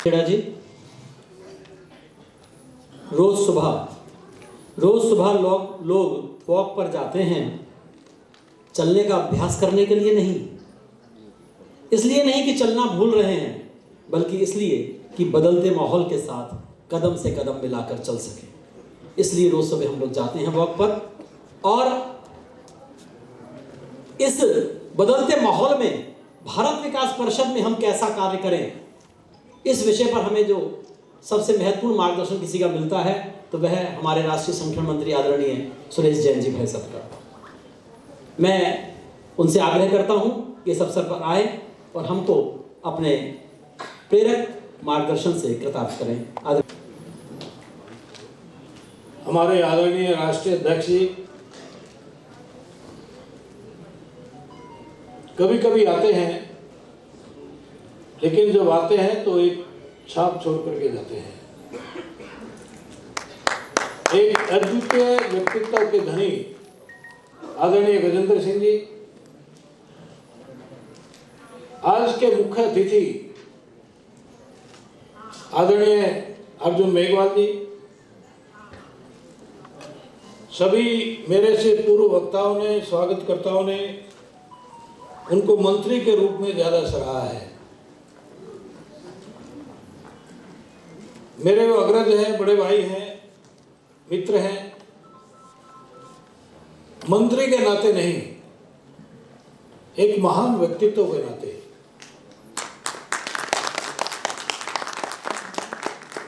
खेड़ा जी, रोज सुबह लोग वॉक पर जाते हैं, चलने का अभ्यास करने के लिए नहीं, इसलिए नहीं कि चलना भूल रहे हैं, बल्कि इसलिए कि बदलते माहौल के साथ कदम से कदम मिलाकर चल सके। इसलिए रोज सुबह हम लोग जाते हैं वॉक पर। और इस बदलते माहौल में भारत विकास परिषद में हम कैसा कार्य करें, इस विषय पर हमें जो सबसे महत्वपूर्ण मार्गदर्शन किसी का मिलता है तो वह हमारे राष्ट्रीय संगठन मंत्री आदरणीय सुरेश जैन जी भाई साहब का। मैं उनसे आग्रह करता हूं कि इस अवसर पर आए और हमको अपने प्रेरक मार्गदर्शन से कृतार्थ करें। हमारे आदरणीय राष्ट्रीय अध्यक्ष जी कभी कभी आते हैं, लेकिन जब आते हैं तो एक छाप छोड़ करके जाते हैं। एक अद्वितीय व्यक्तित्व के धनी आदरणीय गजेंद्र सिंह जी, आज के मुख्य अतिथि आदरणीय अर्जुन मेघवाल जी, सभी मेरे से पूर्व वक्ताओं ने, स्वागतकर्ताओं ने उनको मंत्री के रूप में ज्यादा सराहा है। मेरे वो अग्रज हैं, बड़े भाई हैं, मित्र हैं, मंत्री के नाते नहीं, एक महान व्यक्तित्व के नाते।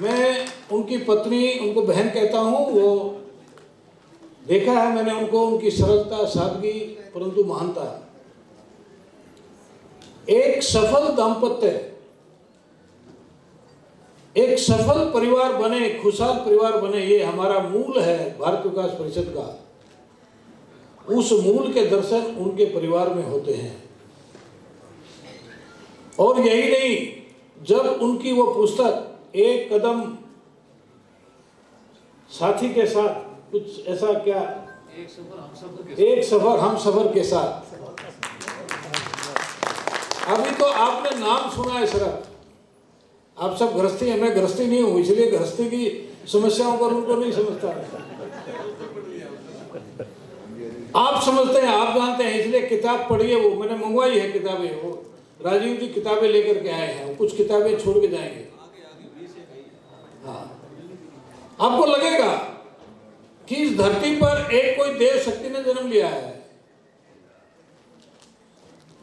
मैं उनकी पत्नी, उनको बहन कहता हूं, वो देखा है मैंने उनको, उनकी सरलता, सादगी, परंतु महानता। एक सफल दाम्पत्य, एक सफल परिवार बने, खुशहाल परिवार बने, ये हमारा मूल है भारत विकास परिषद का। उस मूल के दर्शन उनके परिवार में होते हैं। और यही नहीं, जब उनकी वो पुस्तक एक कदम साथी के साथ, कुछ ऐसा क्या, एक सफर हम सफर के साथ, अभी तो आपने नाम सुना है सर, आप सब गृहस्थी हैं, मैं गृहस्थी नहीं हूं, इसलिए गृहस्थी की समस्याओं पर उनको नहीं समझता। आप समझते हैं, आप जानते हैं, इसलिए किताब पढ़िए। वो मैंने मंगवाई है किताबें, वो राजीव जी किताबें लेकर के आए हैं, कुछ किताबें छोड़ के जाएंगे। हाँ, आपको लगेगा कि इस धरती पर एक कोई देव शक्ति ने जन्म लिया है।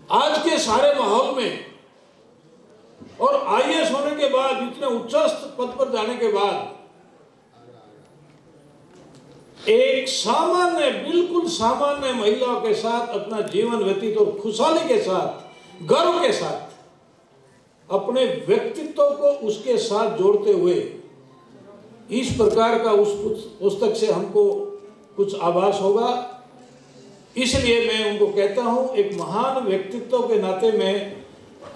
आज के सारे माहौल में और आईएएस होने के बाद, इतने उच्चस्थ पद पर जाने के बाद, एक सामान्य, बिल्कुल सामान्य महिला के साथ अपना जीवन व्यतीत और खुशहाली के साथ, गर्व के साथ अपने व्यक्तित्व को उसके साथ जोड़ते हुए इस प्रकार का उस पुस्तक से हमको कुछ आभास होगा। इसलिए मैं उनको कहता हूं, एक महान व्यक्तित्व के नाते मैं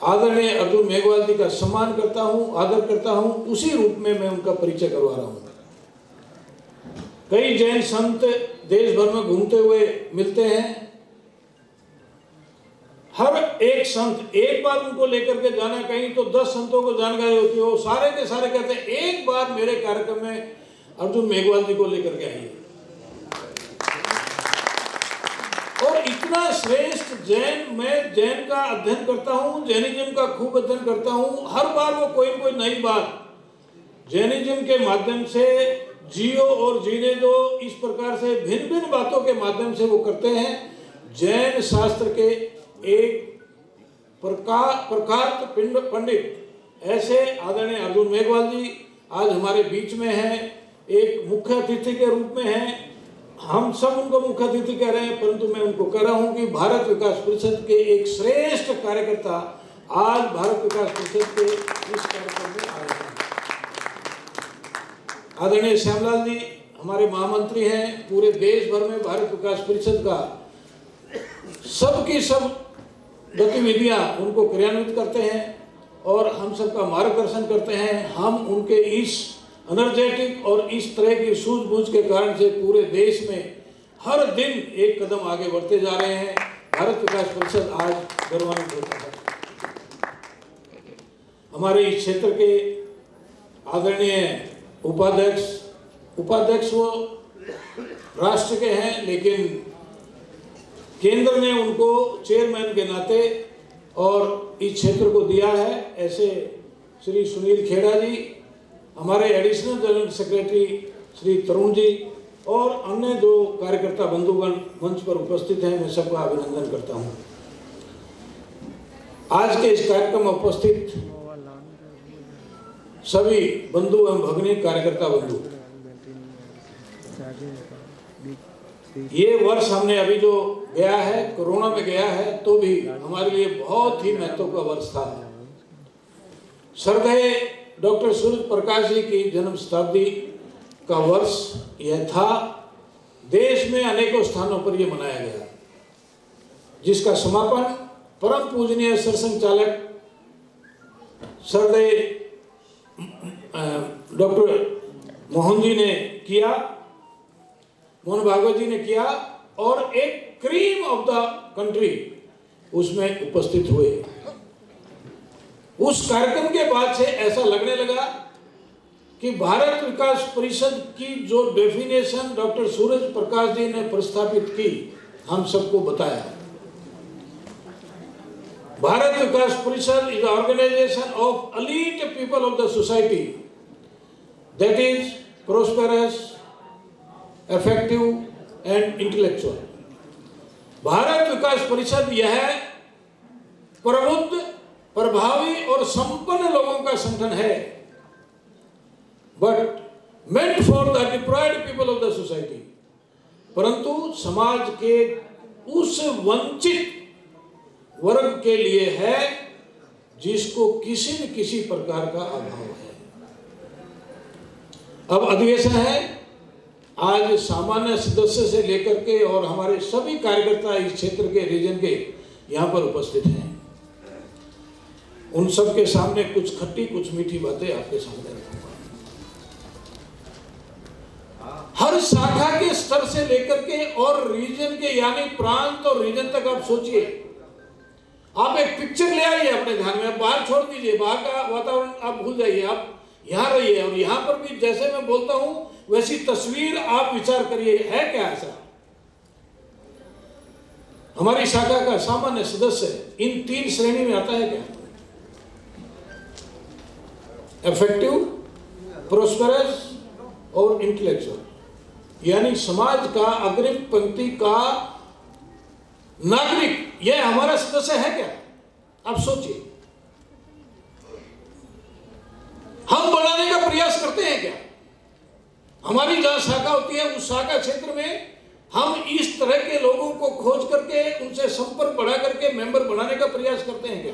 आदरणीय अर्जुन मेघवाल जी का सम्मान करता हूं, आदर करता हूं। उसी रूप में मैं उनका परिचय करवा रहा हूं। कई जैन संत देश भर में घूमते हुए मिलते हैं। हर एक संत, एक बार उनको लेकर के जाना कहीं तो 10 संतों को जानकारी होती है, वो सारे के सारे कहते हैं एक बार मेरे कार्यक्रम में अर्जुन मेघवाल जी को लेकर के आइए। और इतना श्रेष्ठ जैन, मैं जैन का अध्ययन करता हूं, जैनिज्म का खूब अध्ययन करता हूं। हर बार वो कोई कोई नई बात जैनिज्म के माध्यम से जियो और जीने दो, इस प्रकार से भिन्न भिन्न बातों के माध्यम से वो करते हैं। जैन शास्त्र के एक प्रख्यात पंडित ऐसे आदरणीय अर्जुन मेघवाल जी आज हमारे बीच में हैं, एक मुख्य अतिथि के रूप में हैं। हम सब उनको मुख्य अतिथि कह रहे हैं, परंतु मैं उनको कह रहा हूं कि भारत विकास परिषद के एक श्रेष्ठ कार्यकर्ता आज भारत विकास परिषद के इस कार्यक्रम में आए हैं। आदरणीय श्यामलाल जी हमारे महामंत्री हैं, पूरे देश भर में भारत विकास परिषद का सबकी सब गतिविधियां उनको क्रियान्वित करते हैं और हम सबका मार्गदर्शन करते हैं। हम उनके इस एनर्जेटिक और इस तरह की सूझबूझ के कारण से पूरे देश में हर दिन एक कदम आगे बढ़ते जा रहे हैं। भारत विकास परिषद आज गौरवान्वित होता है। हमारे इस क्षेत्र के आदरणीय उपाध्यक्ष वो राष्ट्र के हैं, लेकिन केंद्र ने उनको चेयरमैन के नाते और इस क्षेत्र को दिया है, ऐसे श्री सुनील खेड़ा जी, हमारे additional general secretary Shri Tarun ji और अन्य जो कार्यकर्ता बंधुगण मंच पर उपस्थित हैं, मैं सबका अभिनंदन करता हूं। आज के इस कार्यक्रम में उपस्थित सभी बंधु एवं भगिनी कार्यकर्ता बंधु, ये वर्ष हमने अभी जो गया है कोरोना में गया है, तो भी हमारे लिए बहुत ही महत्व का वर्ष था। श्रद्धेय डॉक्टर सूरज प्रकाश जी की जन्म शताब्दी का वर्ष यह था। देश में अनेकों स्थानों पर यह मनाया गया, जिसका समापन परम पूजनीय सरसंघचालक श्रद्धेय डॉक्टर मोहन भागवत जी ने किया और एक क्रीम ऑफ द कंट्री उसमें उपस्थित हुए। उस कार्यक्रम के बाद से ऐसा लगने लगा कि भारत विकास परिषद की जो डेफिनेशन डॉक्टर सूरज प्रकाश जी ने प्रस्तावित की, हम सबको बताया। Bharat Vikas Parishad is organisation of elite people of the society that is prosperous, effective and intellectual. Bharat Vikas Parishad यह प्रबुद्ध, प्रभावी और संपन्न लोगों का संगठन है, but meant for the deprived people of the society, परंतु समाज के उस वंचित वर्ग के लिए है जिसको किसी न किसी प्रकार का अभाव है। अब अधिवेशन है, आज सामान्य सदस्य से लेकर के और हमारे सभी कार्यकर्ता इस क्षेत्र के रीजन के यहाँ पर उपस्थित हैं। उन सब के सामने कुछ खट्टी कुछ मीठी बातें आपके सामने रखूंगा। हर शाखा के स्तर से लेकर के और रीजन के यानी प्रांत और रीजन तक आप सोचिए, आप एक पिक्चर ले आइए अपने ध्यान में, बाहर छोड़ दीजिए, बाहर का वातावरण आप भूल जाइए, आप यहाँ रहिए और यहाँ पर भी जैसे मैं बोलता हूं वैसी तस्वीर आप विचार करिए, है क्या ऐसा? हमारी शाखा का सामान्य सदस्य इन तीन श्रेणी में आता है क्या? इफेक्टिव, प्रोस्पेरस और इंटेलेक्चुअल, यानी समाज का अग्रिम पंक्ति का नागरिक, यह हमारा सदस्य है क्या? आप सोचिए, हम बनाने का प्रयास करते हैं क्या? हमारी जहां शाखा होती है उस शाखा क्षेत्र में हम इस तरह के लोगों को खोज करके उनसे संपर्क बढ़ा करके मेंबर बनाने का प्रयास करते हैं क्या?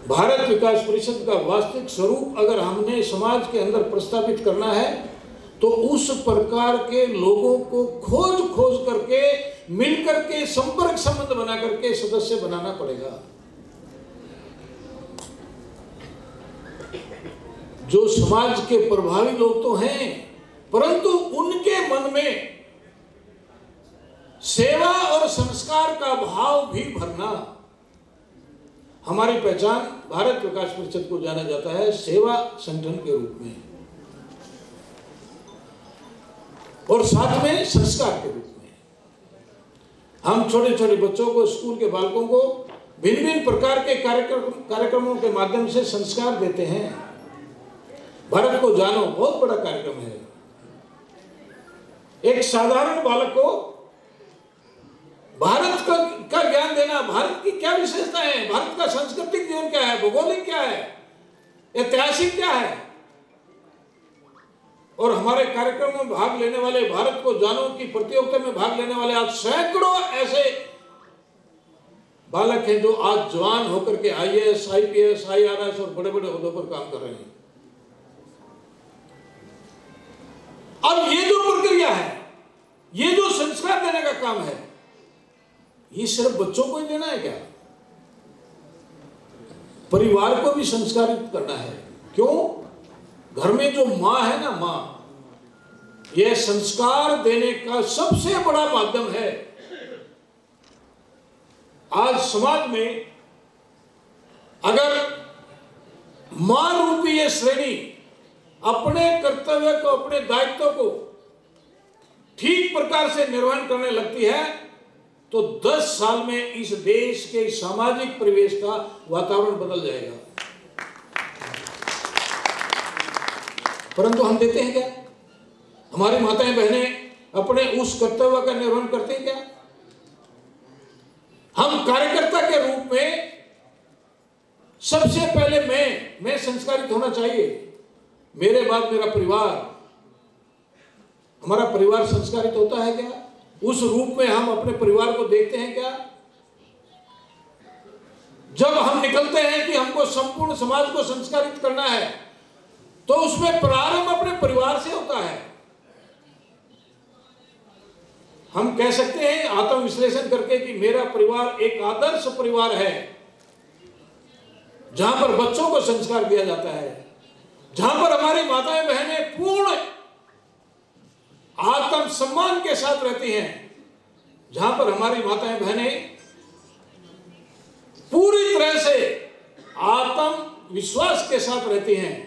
भारत विकास परिषद का वास्तविक स्वरूप अगर हमने समाज के अंदर प्रस्तावित करना है तो उस प्रकार के लोगों को खोज करके मिल करके संपर्क संबंध बना करके सदस्य बनाना पड़ेगा। जो समाज के प्रभावी लोग तो हैं, परंतु उनके मन में सेवा और संस्कार का भाव भी भरना। हमारी पहचान भारत विकास परिषद को जाना जाता है सेवा संगठन के रूप में और साथ में संस्कार के रूप में। हम छोटे छोटे बच्चों को, स्कूल के बालकों को भिन्न भिन्न प्रकार के कार्यक्रमों के माध्यम से संस्कार देते हैं। भारत को जानो बहुत बड़ा कार्यक्रम है। एक साधारण बालक को भारत का ज्ञान देना, भारत की क्या विशेषताएं हैं, भारत का सांस्कृतिक जीवन क्या है, भौगोलिक क्या है, ऐतिहासिक क्या है। और हमारे कार्यक्रम में भाग लेने वाले, भारत को जानो की प्रतियोगिता में भाग लेने वाले आज सैकड़ों ऐसे बालक हैं जो आज जवान होकर के IAS, IPS, IRS और बड़े बड़े ओहदों पर काम कर रहे हैं। अब ये जो प्रक्रिया है, ये जो संस्कार देने का काम है, ये सिर्फ बच्चों को ही देना है क्या? परिवार को भी संस्कारित करना है। क्यों? घर में जो मां है ना, मां, यह संस्कार देने का सबसे बड़ा माध्यम है। आज समाज में अगर मां रूपी ये श्रेणी अपने कर्तव्य को, अपने दायित्व को ठीक प्रकार से निर्वहन करने लगती है तो 10 साल में इस देश के सामाजिक परिवेश का वातावरण बदल जाएगा। परंतु हम देते हैं क्या? हमारी माताएं बहनें अपने उस कर्तव्य का निर्वहन करते हैं क्या? हम कार्यकर्ता के रूप में सबसे पहले मैं संस्कारित होना चाहिए, मेरे बाद मेरा परिवार। हमारा परिवार संस्कारित होता है क्या? उस रूप में हम अपने परिवार को देखते हैं क्या? जब हम निकलते हैं कि हमको संपूर्ण समाज को संस्कारित करना है तो उसमें प्रारंभ अपने परिवार से होता है। हम कह सकते हैं आत्मविश्लेषण करके कि मेरा परिवार एक आदर्श परिवार है, जहां पर बच्चों को संस्कार दिया जाता है, जहां पर हमारी माताएं बहनें पूर्ण आत्म सम्मान के साथ रहती हैं, जहां पर हमारी माताएं बहनें पूरी तरह से आत्म विश्वास के साथ रहती हैं।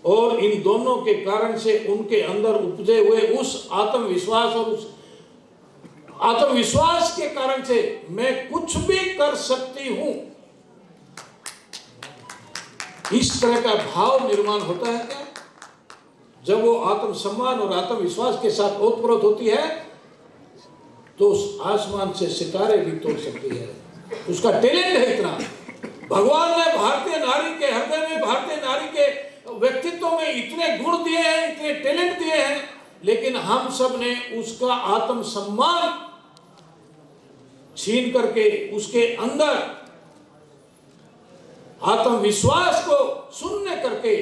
और इन दोनों के कारण से उनके अंदर उपजे हुए उस आत्मविश्वास और उस आत्मविश्वास के कारण से मैं कुछ भी कर सकती हूं, इस तरह का भाव निर्माण होता है क्या? जब वो आत्मसम्मान और आत्मविश्वास के साथ ओतप्रोत होती है तो उस आसमान से सितारे भी तोड़ सकती है। उसका टैलेंट है इतना। भगवान ने भारतीय नारी के हृदय में, भारतीय नारी के व्यक्तित्व में इतने गुण दिए हैं, इतने टैलेंट दिए हैं, लेकिन हम सब ने उसका आत्मसम्मान छीन करके उसके अंदर आत्मविश्वास को शून्य करके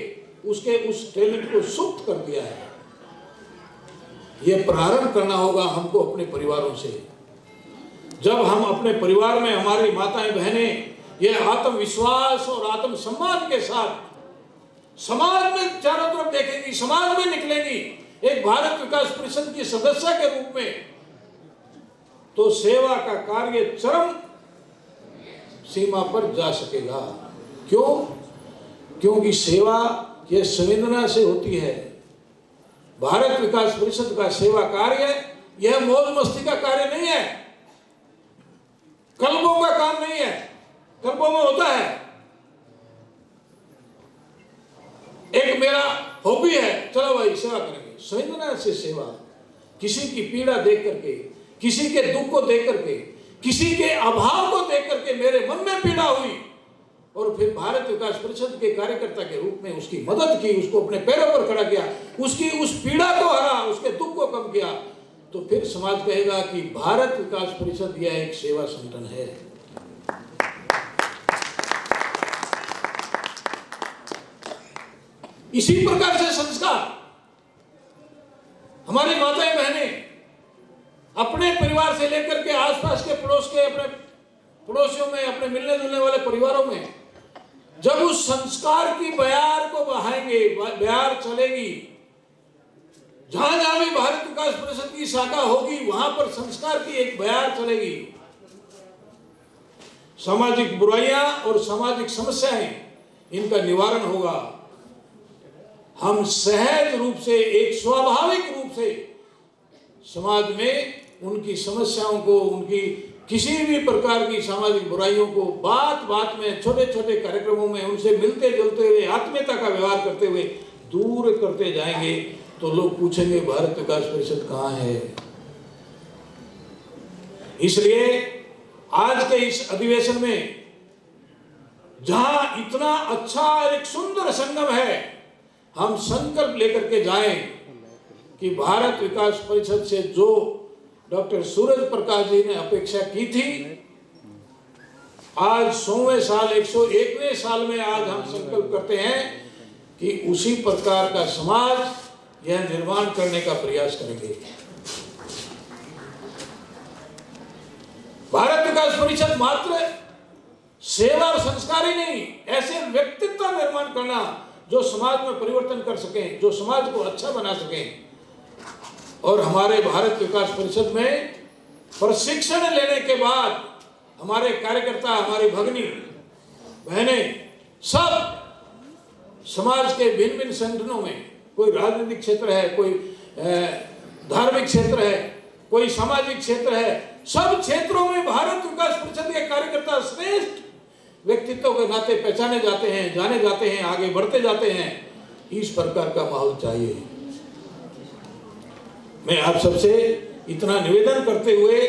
उसके उस टैलेंट को सुप्त कर दिया है। यह प्रारंभ करना होगा हमको अपने परिवारों से। जब हम अपने परिवार में हमारी माताएं बहनें यह आत्मविश्वास और आत्मसम्मान के साथ समाज में चारों तरफ देखेंगी, समाज में निकलेंगी एक भारत विकास परिषद की सदस्य के रूप में, तो सेवा का कार्य चरम सीमा पर जा सकेगा। क्यों? क्योंकि सेवा यह संवेदना से होती है। भारत विकास परिषद का सेवा कार्य यह मौज मस्ती का कार्य नहीं है, कल्पों का काम नहीं है। कल्पों में होता है, एक मेरा हॉबी है, चलो भाई सेवा करेंगे, संवेदना से सेवा, किसी की पीड़ा देख करके, किसी के दुख को देख करके, किसी के अभाव को देख करके मेरे मन में पीड़ा हुई और फिर भारत विकास परिषद के कार्यकर्ता के रूप में उसकी मदद की, उसको अपने पैरों पर खड़ा किया, उसकी उस पीड़ा को हरा, उसके दुख को कम किया, तो फिर समाज कहेगा कि भारत विकास परिषद यह एक सेवा संगठन है। इसी प्रकार से संस्कार हमारी माताएं बहनें अपने परिवार से लेकर के आसपास के पड़ोस के अपने पड़ोसियों में, अपने मिलने जुलने वाले परिवारों में जब उस संस्कार की बयार को बहाएंगे, बयार चलेगी, जहां जहां भी भारत विकास परिषद की शाखा होगी वहां पर संस्कार की एक बयार चलेगी। सामाजिक बुराइयां और सामाजिक समस्याएं इनका निवारण होगा। हम सहज रूप से, एक स्वाभाविक रूप से समाज में उनकी समस्याओं को, उनकी किसी भी प्रकार की सामाजिक बुराइयों को बात बात में, छोटे छोटे कार्यक्रमों में उनसे मिलते जुलते हुए, आत्मीयता का व्यवहार करते हुए दूर करते जाएंगे तो लोग पूछेंगे भारत विकास परिषद कहाँ है। इसलिए आज के इस अधिवेशन में जहां इतना अच्छा एक सुंदर संगम है, हम संकल्प लेकर के जाएं कि भारत विकास परिषद से जो डॉक्टर सूरज प्रकाश जी ने अपेक्षा की थी, आज 100वें साल, 101वें साल में आज हम संकल्प करते हैं कि उसी प्रकार का समाज यह निर्माण करने का प्रयास करेंगे। भारत विकास परिषद मात्र सेवा और संस्कार ही नहीं, ऐसे व्यक्तित्व निर्माण करना जो समाज में परिवर्तन कर सकें, जो समाज को अच्छा बना सकें। और हमारे भारत विकास परिषद में प्रशिक्षण लेने के बाद हमारे कार्यकर्ता, हमारी भगिनी बहनें सब समाज के भिन्न भिन्न संगठनों में, कोई राजनीतिक क्षेत्र है, कोई धार्मिक क्षेत्र है, कोई सामाजिक क्षेत्र है, सब क्षेत्रों में भारत विकास परिषद के कार्यकर्ता श्रेष्ठ व्यक्तित्व के नाते पहचाने जाते हैं, जाने जाते हैं, आगे बढ़ते जाते हैं। इस प्रकार का माहौल चाहिए। मैं आप सबसे इतना निवेदन करते हुए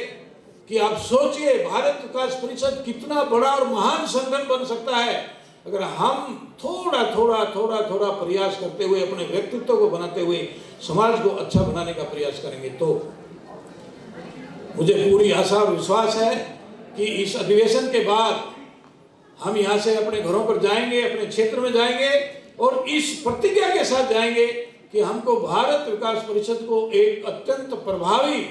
कि आप सोचिए भारत विकास परिषद कितना बड़ा और महान संगठन बन सकता है अगर हम थोड़ा थोड़ा प्रयास करते हुए, अपने व्यक्तित्व को बनाते हुए समाज को अच्छा बनाने का प्रयास करेंगे। तो मुझे पूरी आशा और विश्वास है कि इस अधिवेशन के बाद हम यहाँ से अपने घरों पर जाएंगे, अपने क्षेत्र में जाएंगे और इस प्रतिज्ञा के साथ जाएंगे कि हमको भारत विकास परिषद को एक अत्यंत प्रभावी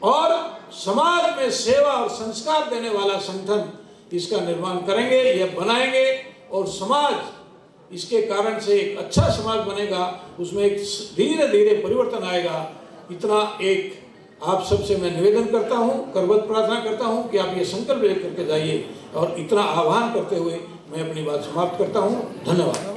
और समाज में सेवा और संस्कार देने वाला संगठन इसका निर्माण करेंगे, यह बनाएंगे और समाज इसके कारण से एक अच्छा समाज बनेगा, उसमें एक धीरे धीरे परिवर्तन आएगा। इतना एक आप सबसे मैं निवेदन करता हूँ, करबद्ध प्रार्थना करता हूँ कि आप ये संकल्प लेकर के जाइए और इतना आह्वान करते हुए मैं अपनी बात समाप्त करता हूँ। धन्यवाद।